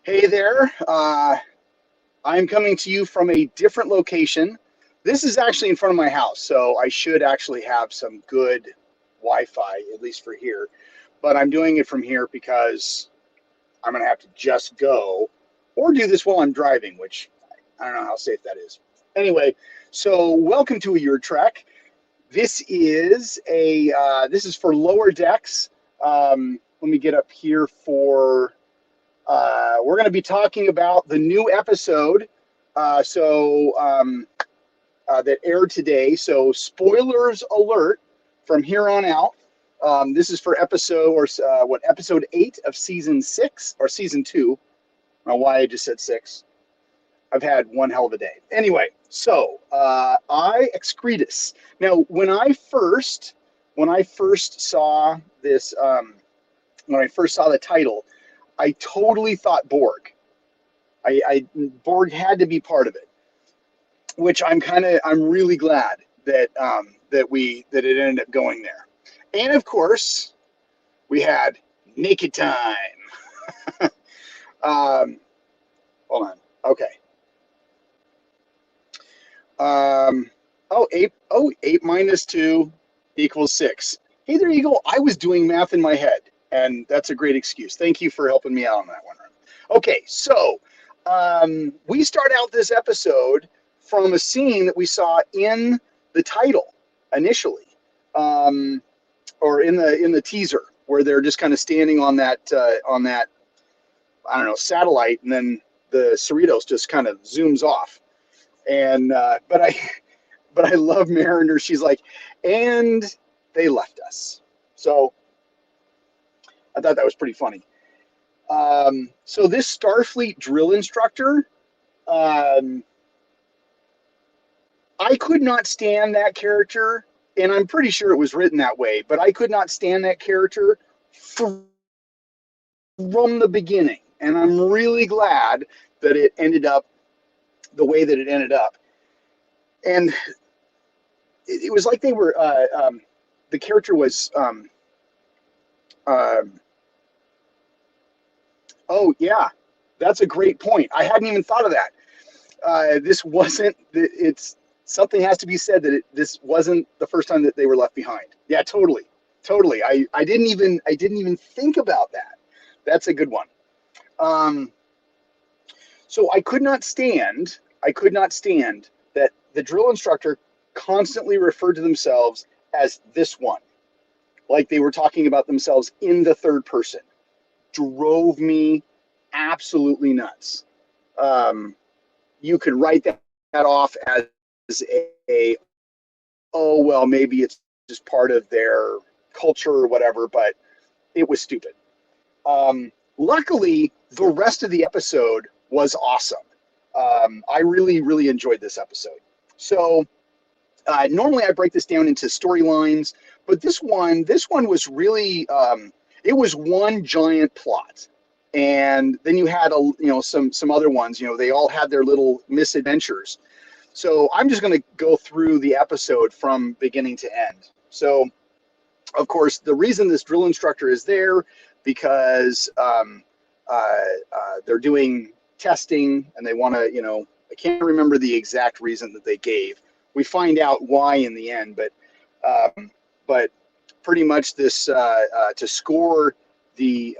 Hey there. I'm coming to you from a different location. This is actually in front of my house, so I should actually have some good Wi-Fi, at least for here. But I'm doing it from here because I'm going to have to just go or do this while I'm driving, which I don't know how safe that is. Anyway, so welcome to a Your Trek. This is for lower decks. Let me get up here for. We're going to be talking about the new episode that aired today. So, spoilers alert from here on out. This is for episode 8 of season 6 or season 2. I don't know why I just said 6. I've had one hell of a day. Anyway, so Excretus. Now, when I first saw this, when I first saw the title, I totally thought Borg. Borg had to be part of it, which I'm really glad that that it ended up going there. And of course, we had naked time. Hold on. Okay. Eight minus 2 equals 6. Hey, there you go. I was doing math in my head, and that's a great excuse. Thank you for helping me out on that one. Okay, so we start out this episode from a scene that we saw in the title initially, or in the teaser, where they're just kind of standing on that I don't know, satellite, and then the Cerritos just kind of zooms off. And but I love Mariner. She's like, and they left us. So I thought that was pretty funny. So this Starfleet drill instructor, I could not stand that character, and I'm pretty sure it was written that way, but I could not stand that character from the beginning. And I'm really glad that it ended up the way that it ended up. And it was like they were, the character was, oh yeah, that's a great point. I hadn't even thought of that. This wasn't, it's, something has to be said that this wasn't the first time that they were left behind. Yeah, totally. I didn't even think about that. That's a good one. So I could not stand that the drill instructor constantly referred to themselves as this one, like they were talking about themselves in the third person. Drove me absolutely nuts. You could write that off as oh, well, maybe it's just part of their culture or whatever, but it was stupid. Luckily, the rest of the episode was awesome. I really enjoyed this episode. So normally I break this down into storylines, but this one was really, it was one giant plot. And then you had some other ones. They all had their little misadventures. So I'm just going to go through the episode from beginning to end. So, of course, the reason this drill instructor is there because they're doing testing and they want to, I can't remember the exact reason that they gave. We find out why in the end, but pretty much this to score the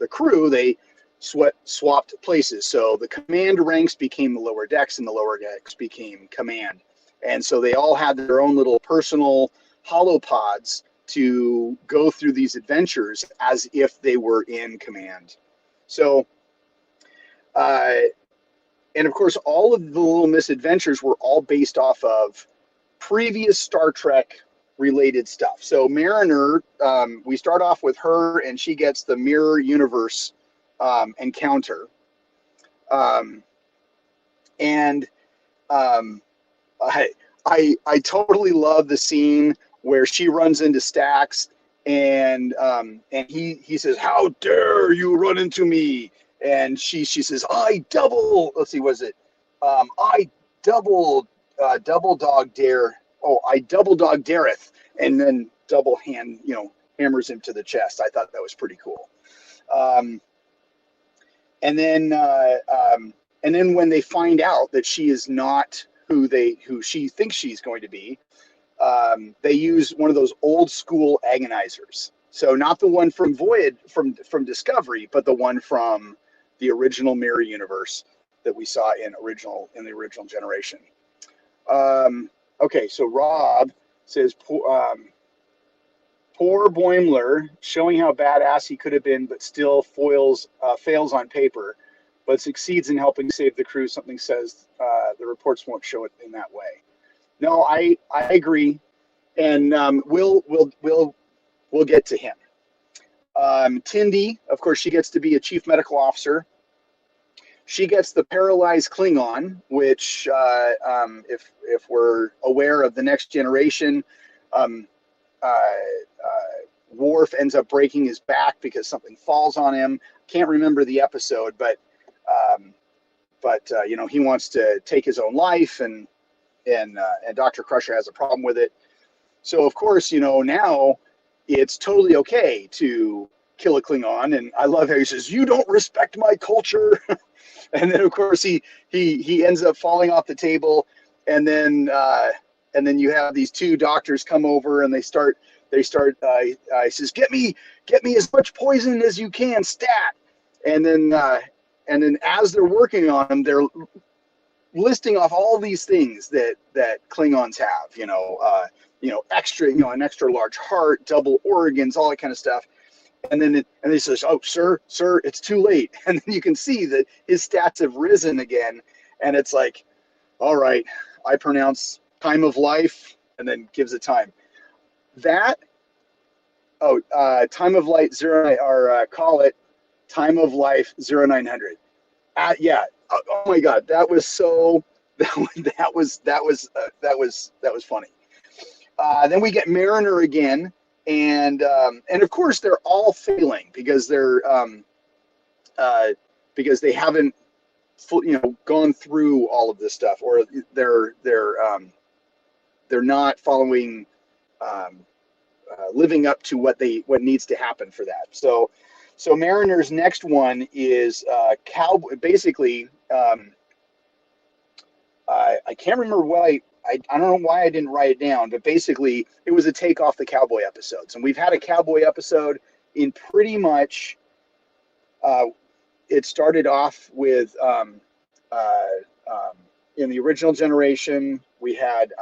crew, they swapped places. So the command ranks became the lower decks, and the lower decks became command. And so they all had their own little personal holopods to go through these adventures as if they were in command. So, and of course, all of the little misadventures were all based off of previous Star Trek related stuff. So Mariner, we start off with her, and she gets the mirror universe encounter. And I totally love the scene where she runs into Stax, and he says, "How dare you run into me?" And she says, "I double." Let's see, was it? I double dog dare. Oh, I double dog dareth, and then double hammers him to the chest. I thought that was pretty cool. and then when they find out that she is not who she thinks she's going to be, they use one of those old school agonizers. So not the one from Void from Discovery, but the one from the original Mirror Universe that we saw in the original generation. Okay, so Rob says poor Boimler, showing how badass he could have been, but still fails on paper, but succeeds in helping save the crew. Something says the reports won't show it in that way. No, I agree, and we'll get to him. Tindy, of course, she gets to be a chief medical officer. She gets the paralyzed Klingon, which, if we're aware of the Next Generation, Worf ends up breaking his back because something falls on him. Can't remember the episode, but he wants to take his own life, and Dr. Crusher has a problem with it. So of course, now it's totally okay to kill a Klingon, and I love how he says, "You don't respect my culture." And then of course he ends up falling off the table, and then you have these two doctors come over, and they start he says, get me as much poison as you can, stat. And then as they're working on him, they're listing off all these things that Klingons have, extra, an extra large heart, double organs, all that kind of stuff. And then he says, "Oh, sir, it's too late." And then you can see that his stats have risen again. And it's like, all right, I pronounce time of life, and then gives a time. Time of light 09, or call it time of life 0900. Yeah. Oh my God, that was funny. Then we get Mariner again, and of course they're all failing because they haven't gone through all of this stuff, or they're not following, living up to what needs to happen for that. So Mariner's next one is cowboy. Basically, I can't remember why. I don't know why I didn't write it down, but basically it was a take off the cowboy episodes, and we've had a cowboy episode in pretty much. It started off with in the original generation we had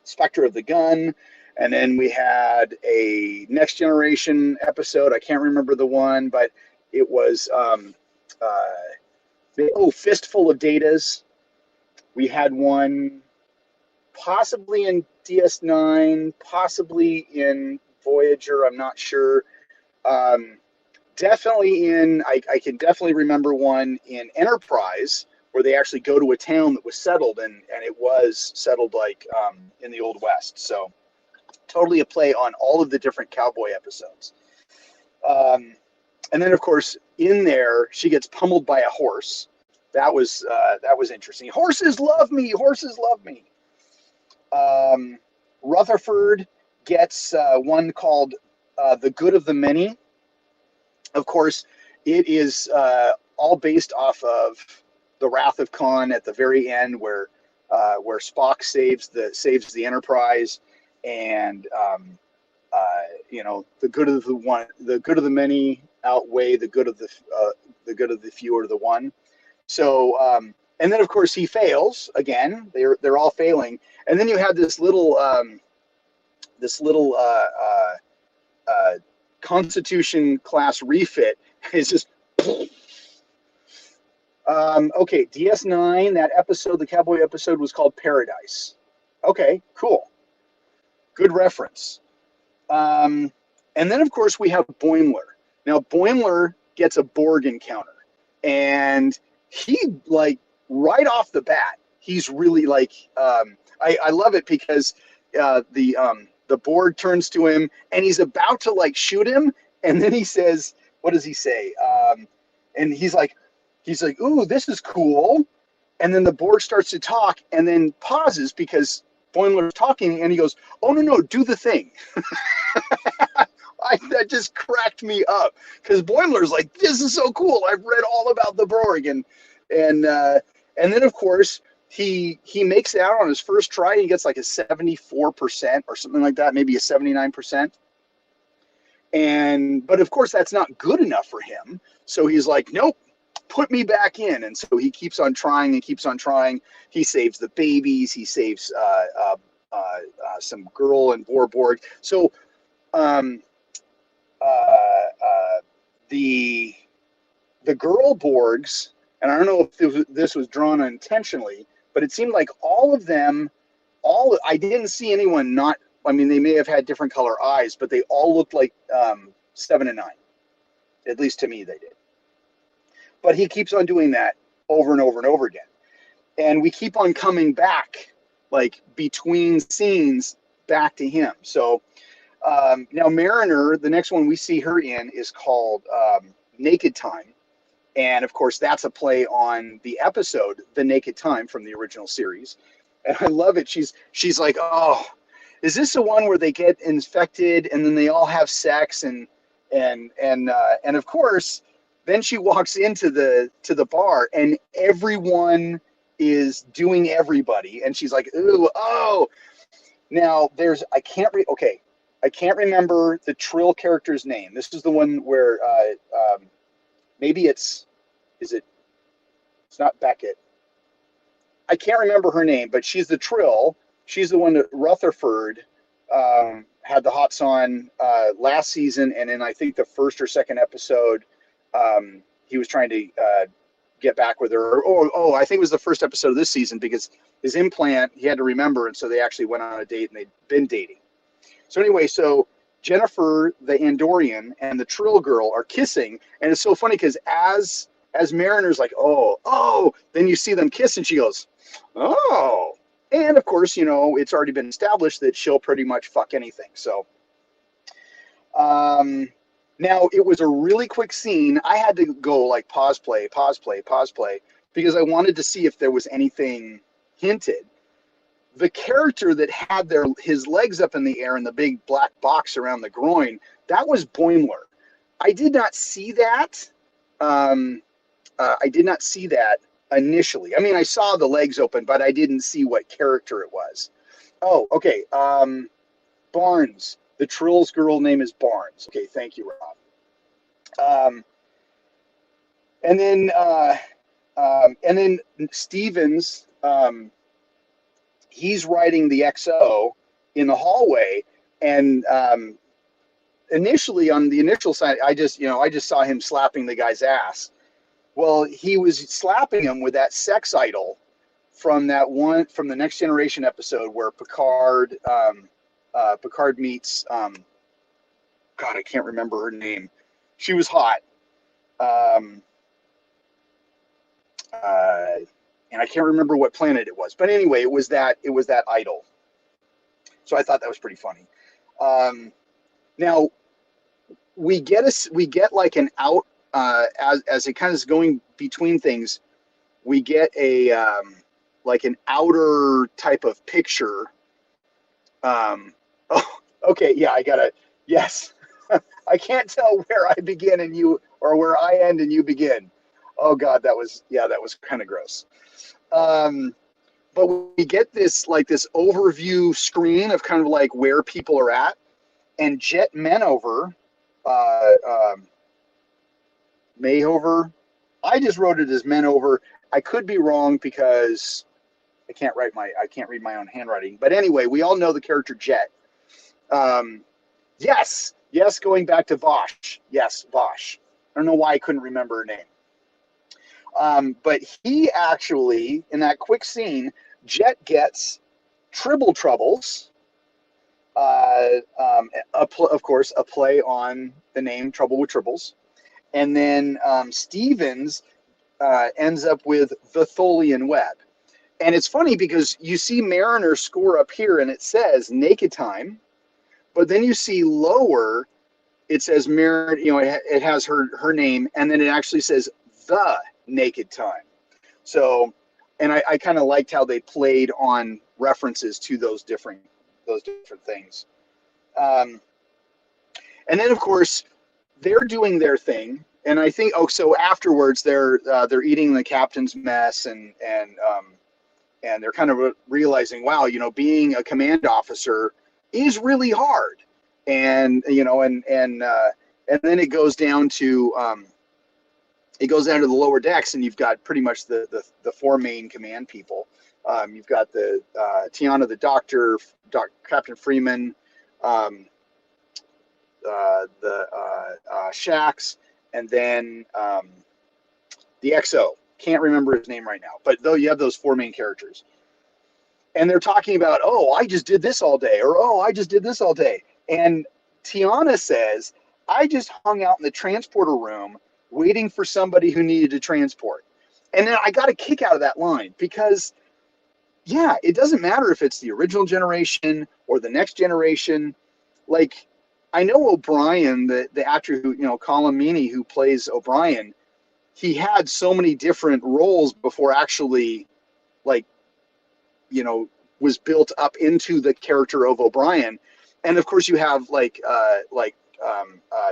Spectre of the Gun, and then we had a Next Generation episode. I can't remember the one, but it was Fistful of Datas. We had one possibly in DS9, possibly in Voyager, I'm not sure. Definitely I can definitely remember one in Enterprise, where they actually go to a town that was settled, and it was settled like in the Old West. So totally a play on all of the different cowboy episodes. And then, of course, in there, she gets pummeled by a horse. That was interesting. Horses love me. Horses love me. Rutherford gets one called The Good of the Many. Of course, it is all based off of the Wrath of Khan at the very end, where Spock saves the Enterprise, and the good of the many outweigh the good of the few or the one. So, and then of course he fails again. They're all failing, and then you have this little Constitution class refit. It's just okay. DS9, that episode, the cowboy episode, was called Paradise. Okay, cool, good reference. And then of course we have Boimler. Now Boimler gets a Borg encounter, and he, like, right off the bat, he's really like, I love it because the Borg turns to him, and he's about to like shoot him, and then he says, what does he say? And he's like, ooh, this is cool. And then the Borg starts to talk, and then pauses because Boimler's talking, and he goes, oh no, do the thing. That just cracked me up because Boimler's like, this is so cool. I've read all about the Borg, and then of course he makes it out on his first try. He gets like a 74% or something like that, maybe a 79%. But of course that's not good enough for him. So he's like, nope, put me back in. And so he keeps on trying and keeps on trying. He saves the babies. He saves some girl and Borg. So um, the girl Borgs, and I don't know if this was drawn unintentionally, but it seemed like all of them, I didn't see anyone not. I mean, they may have had different color eyes, but they all looked like 7 and 9. At least to me, they did. But he keeps on doing that over and over and over again, and we keep on coming back, like between scenes, back to him. So now Mariner, the next one we see her in is called Naked Time. And of course, that's a play on the episode "The Naked Time" from the original series, and I love it. She's like, "Oh, is this the one where they get infected and then they all have sex and of course, then she walks into the bar and everyone is doing everybody, and she's like, ooh, oh." Now I can't remember the Trill character's name. This is the one where maybe it's not Beckett. I can't remember her name, but she's the Trill. She's the one that Rutherford had the hots on last season, and in I think the first or second episode, he was trying to get back with her. Oh, I think it was the first episode of this season because his implant he had to remember, and so they actually went on a date and they'd been dating. So anyway, so Jennifer, the Andorian, and the Trill girl are kissing, and it's so funny because as Mariner's like, oh, then you see them kiss, and she goes, oh. And of course, it's already been established that she'll pretty much fuck anything. So now it was a really quick scene. I had to go like pause play, because I wanted to see if there was anything hinted. The character that had his legs up in the air and the big black box around the groin, that was Boimler. I did not see that. I did not see that initially. I mean, I saw the legs open, but I didn't see what character it was. Oh, okay. Barnes. The Trill's girl name is Barnes. Okay, thank you, Rob. And then Stevens, he's riding the XO in the hallway, and initially on the initial side, I just saw him slapping the guy's ass. Well, he was slapping him with that sex idol from the Next Generation episode where Picard meets God, I can't remember her name. She was hot. And I can't remember what planet it was. But anyway, it was that idol. So I thought that was pretty funny. Now we get like an out as it kind of is going between things. We get a like an outer type of picture. Oh, okay, yeah, yes. I can't tell where I begin and you, or where I end and you begin. Oh God, that was kind of gross. But we get this overview screen of kind of like where people are at, and Jet Manover, Mayhover. I just wrote it as Manover. I could be wrong because I can't read my own handwriting. But anyway, we all know the character Jet. Yes, going back to Vosh. Yes, Vosh. I don't know why I couldn't remember her name. But he actually, in that quick scene, Jet gets Tribble Troubles. Of course, a play on the name Trouble with Tribbles. And then Stevens ends up with the Tholian Web. And it's funny because you see Mariner's score up here and it says Naked Time, but then you see lower, it says Mariner, it has her name, and then it actually says the Naked Time. So, and I kind of liked how they played on references to those different things. And then of course they're doing their thing, and I think so afterwards they're eating the captain's mess, and they're kind of realizing, wow, being a command officer is really hard, and and then it goes down to the lower decks, and you've got pretty much the four main command people. You've got the Tiana, the Doctor, Captain Freeman, the Shax, and then the XO. Can't remember his name right now, but though you have those four main characters, and they're talking about, oh, I just did this all day, or oh, I just did this all day, and Tiana says, I just hung out in the transporter room waiting for somebody who needed to transport. And then I got a kick out of that line because, yeah, it doesn't matter if it's the original generation or the next generation. Like, I know O'Brien, the actor who, Colin Meaney, who plays O'Brien, he had so many different roles before actually, like, was built up into the character of O'Brien. And of course you have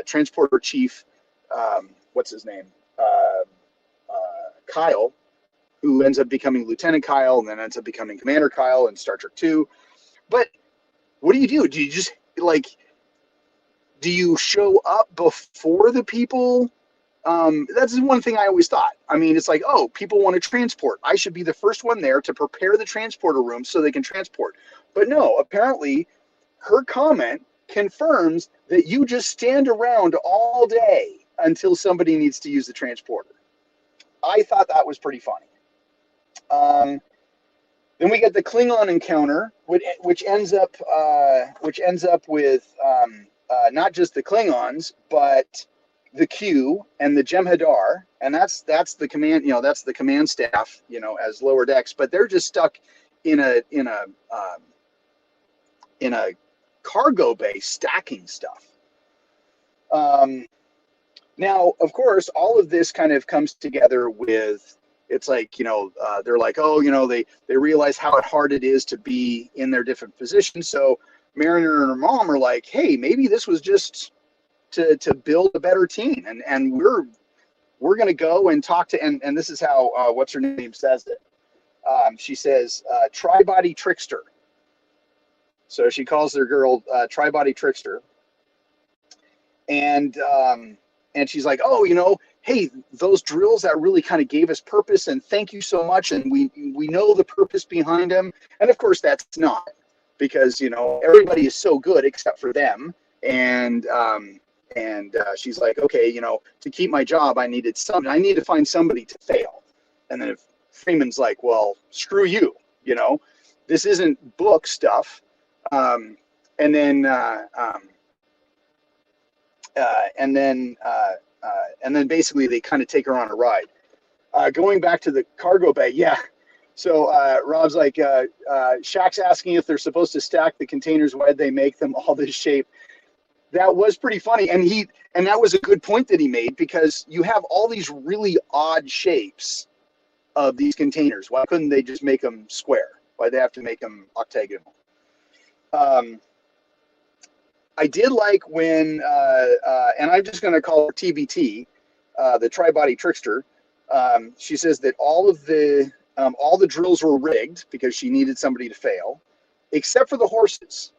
Transporter Chief, what's his name? Kyle, who ends up becoming Lieutenant Kyle and then ends up becoming Commander Kyle in Star Trek II. But what do? Do you just do you show up before the people? That's one thing I always thought. I mean, it's like, oh, people want to transport. I should be the first one there to prepare the transporter room so they can transport. But no, apparently her comment confirms that you just stand around all day until somebody needs to use the transporter. I thought that was pretty funny. Then we get the Klingon encounter, which ends up with not just the Klingons, but the Q and the Jem'Hadar, and that's the command, that's the command staff, as lower decks, but they're just stuck in a cargo bay stacking stuff. Now, of course, all of this kind of comes together with, it's like, they're like, oh, they realize how hard it is to be in their different positions. So Mariner and her mom are like, hey, maybe this was just to build a better team. And we're going to go and talk to, and this is how, what's her name says it. She says, tri-body trickster. So she calls their girl tri-body trickster. And she's like, oh, hey, those drills, that really kind of gave us purpose, and thank you so much. And we know the purpose behind them. And of course that's not, because, everybody is so good except for them. And she's like, okay, to keep my job, I need to find somebody to fail. And then if Freeman's like, well, screw you, this isn't book stuff. And then basically they kind of take her on a ride. Going back to the cargo bay, yeah. So Rob's like, Shaq's asking if they're supposed to stack the containers. Why'd they make them all this shape? That was pretty funny, and that was a good point that he made, because you have all these really odd shapes of these containers. Why couldn't they just make them square? Why'd they have to make them octagonal? I did like when, and I'm just going to call her TBT, the tri-body trickster. She says that all the drills were rigged because she needed somebody to fail, except for the horses.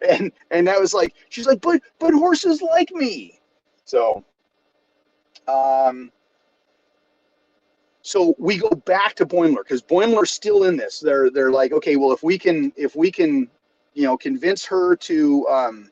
and that was like, she's like, but horses like me. So we go back to Boimler, because Boimler's still in this. They're like, okay, well, if we can convince her to,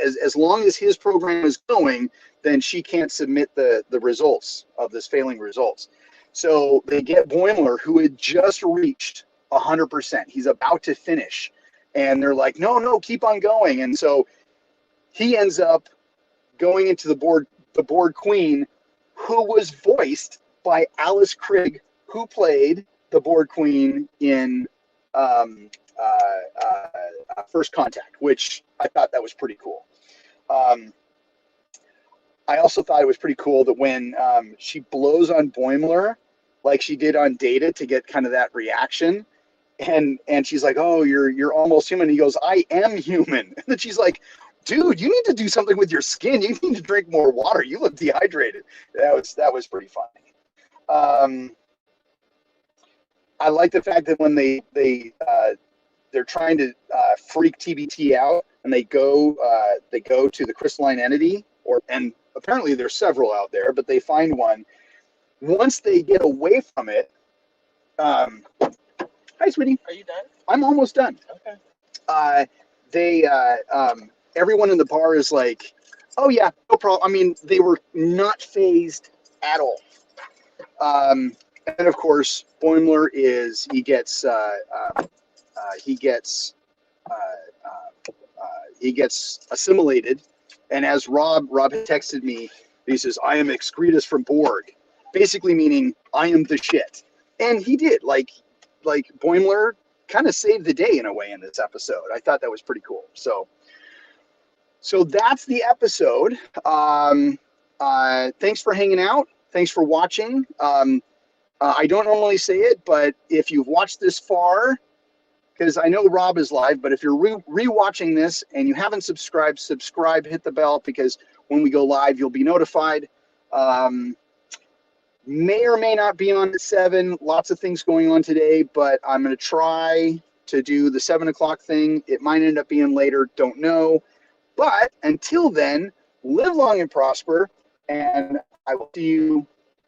as long as his program is going, then she can't submit the results of this failing results. So they get Boimler, who had just reached 100%. He's about to finish. And they're like, no, keep on going. And so he ends up going into the board queen, who was voiced by Alice Krige, who played the board queen in First Contact, which I thought that was pretty cool. I also thought it was pretty cool that when she blows on Boimler, like she did on Data, to get kind of that reaction, and she's like, oh, you're almost human. He goes, I am human. And then she's like, dude, you need to do something with your skin. You need to drink more water. You look dehydrated. That was pretty funny. I like the fact that when they're trying to freak TBT out, and they go to the crystalline entity, and apparently there's several out there, but they find one. Once they get away from it, hi sweetie, Are you done? I'm almost done. Okay. Everyone in the bar is like, oh yeah, no problem. I mean, they were not phased at all. And of course, Boimler he gets assimilated. And as Rob had texted me, he says, I am Excretus from Borg, basically meaning I am the shit. And he did. Like Boimler kind of saved the day in a way in this episode. I thought that was pretty cool. So that's the episode. Thanks for hanging out. Thanks for watching. I don't normally say it, but if you've watched this far, because I know Rob is live, but if you're re-watching this and you haven't subscribed, subscribe, hit the bell, because when we go live, you'll be notified. May or may not be on at 7. Lots of things going on today, but I'm going to try to do the 7 o'clock thing. It might end up being later. Don't know. But until then, live long and prosper, and I will see you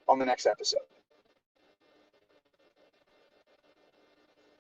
on the next episode.